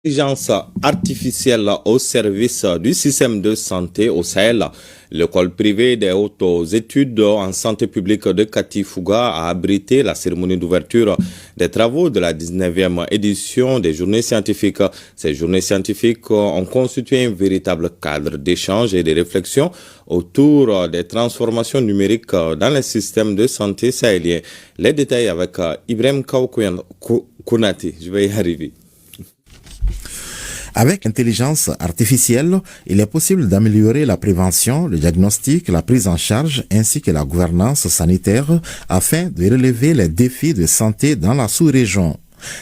L'intelligence artificielle au service du système de santé au Sahel. L'école privée des hautes études en santé publique de Katifouga a abrité la cérémonie d'ouverture des travaux de la 19e édition des journées scientifiques. Ces journées scientifiques ont constitué un véritable cadre d'échange et de réflexion autour des transformations numériques dans les systèmes de santé sahéliens. Les détails avec Ibrahim Kounati. Je vais y arriver. Avec l'intelligence artificielle, il est possible d'améliorer la prévention, le diagnostic, la prise en charge ainsi que la gouvernance sanitaire afin de relever les défis de santé dans la sous-région.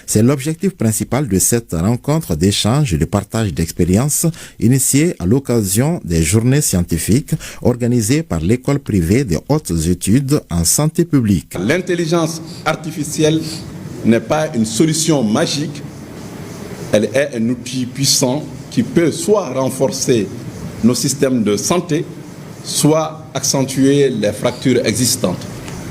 C'est l'objectif principal de cette rencontre d'échange et de partage d'expériences initiée à l'occasion des journées scientifiques organisées par l'école privée des hautes études en santé publique. L'intelligence artificielle n'est pas une solution magique. Elle est un outil puissant qui peut soit renforcer nos systèmes de santé, soit accentuer les fractures existantes.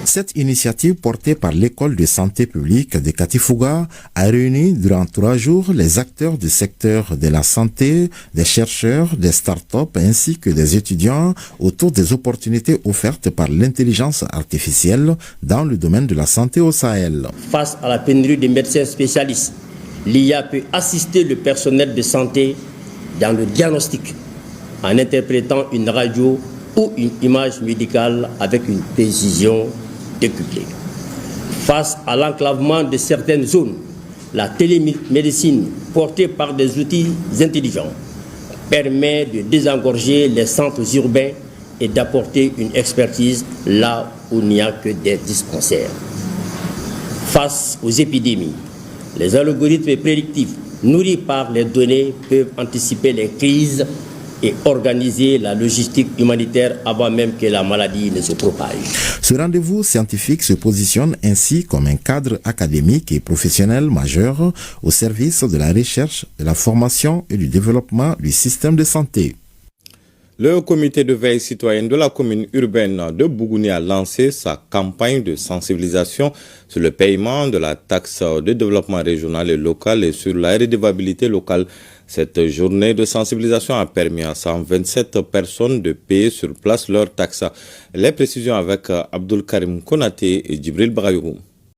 Cette initiative portée par l'école de santé publique de Katifouga a réuni durant 3 jours les acteurs du secteur de la santé, des chercheurs, des start-up ainsi que des étudiants autour des opportunités offertes par l'intelligence artificielle dans le domaine de la santé au Sahel. Face à la pénurie de médecins spécialistes, l'IA peut assister le personnel de santé dans le diagnostic en interprétant une radio ou une image médicale avec une précision décuplée. Face à l'enclavement de certaines zones, la télémédecine portée par des outils intelligents permet de désengorger les centres urbains et d'apporter une expertise là où il n'y a que des dispensaires. Face aux épidémies, les algorithmes prédictifs nourris par les données peuvent anticiper les crises et organiser la logistique humanitaire avant même que la maladie ne se propage. Ce rendez-vous scientifique se positionne ainsi comme un cadre académique et professionnel majeur au service de la recherche, de la formation et du développement du système de santé. Le comité de veille citoyenne de la commune urbaine de Bougouni a lancé sa campagne de sensibilisation sur le paiement de la taxe de développement régional et local et sur la redevabilité locale. Cette journée de sensibilisation a permis à 127 personnes de payer sur place leurs taxes. Les précisions avec Abdul Karim Konaté et Djibril Brayou.